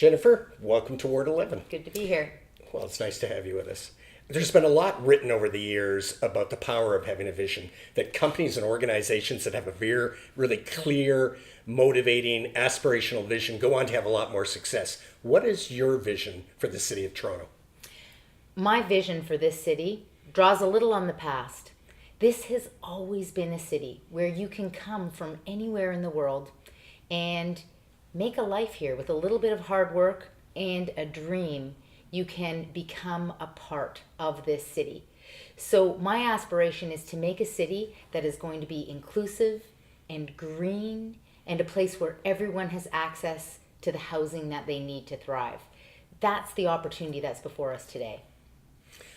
Jennifer, welcome to Ward 11. Good to be here. Well, it's nice to have you with us. There's been a lot written over the years about the power of having a vision, that companies and organizations that have a really clear, motivating, aspirational vision go on to have a lot more success. What is your vision for the city of Toronto? My vision for this city draws a little on the past. This has always been a city where you can come from anywhere in the world and make a life here with a little bit of hard work and a dream. You can become a part of this city. So my aspiration is to make a city that is going to be inclusive and green and a place where everyone has access to the housing that they need to thrive. That's the opportunity that's before us today.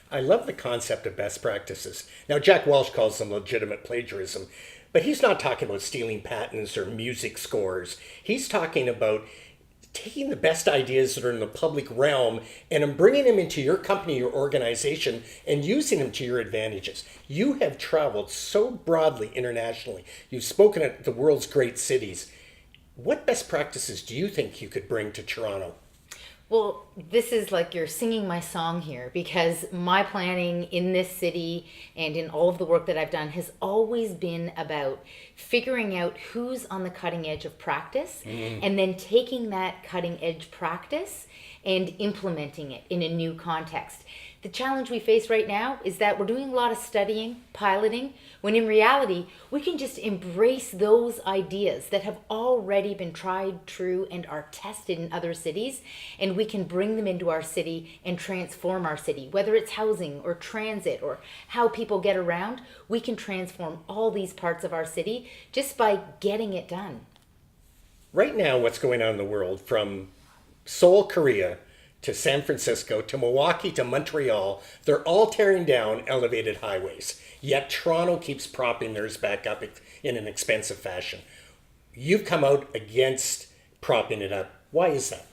I love the concept of best practices. Now, Jack Welch calls them legitimate plagiarism, but he's not talking about stealing patents or music scores. He's talking about taking the best ideas that are in the public realm and bringing them into your company, your organization, and using them to your advantages. You have traveled so broadly internationally. You've spoken at the world's great cities. What best practices do you think you could bring to Toronto? Well, this is like you're singing my song here, because my planning in this city and in all of the work that I've done has always been about figuring out who's on the cutting edge of practice and then taking that cutting edge practice and implementing it in a new context. The challenge we face right now is that we're doing a lot of studying, piloting, when in reality, we can just embrace those ideas that have already been tried, true, and are tested in other cities, and we can bring them into our city and transform our city. Whether it's housing or transit or how people get around, we can transform all these parts of our city just by getting it done. Right now, what's going on in the world, from Seoul, Korea, to San Francisco, to Milwaukee, to Montreal, they're all tearing down elevated highways. Yet Toronto keeps propping theirs back up in an expensive fashion. You've come out against propping it up. Why is that?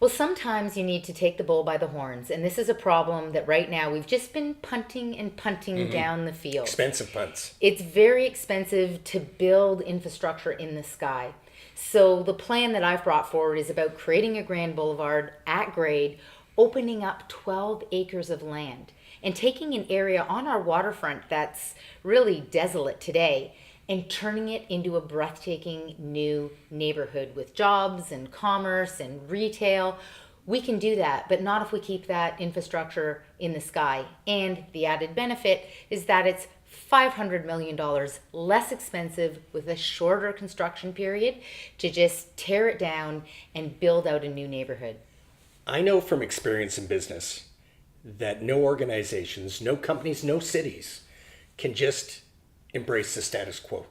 Well, sometimes you need to take the bull by the horns, and this is a problem that right now we've just been punting and punting down the field. Expensive punts. It's very expensive to build infrastructure in the sky. So the plan that I've brought forward is about creating a grand boulevard at grade, opening up 12 acres of land, and taking an area on our waterfront that's really desolate today and turning it into a breathtaking new neighborhood with jobs and commerce and retail. We can do that, but not if we keep that infrastructure in the sky. And the added benefit is that it's $500 million less expensive with a shorter construction period to just tear it down and build out a new neighborhood. I know from experience in business that no organizations, no companies, no cities can just embrace the status quo.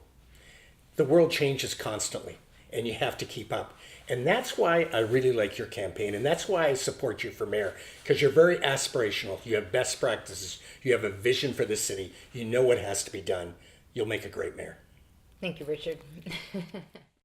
The world changes constantly, and you have to keep up. And that's why I really like your campaign, and that's why I support you for mayor, because you're very aspirational. You have best practices. You have a vision for the city. You know what has to be done. You'll make a great mayor. Thank you, Richard.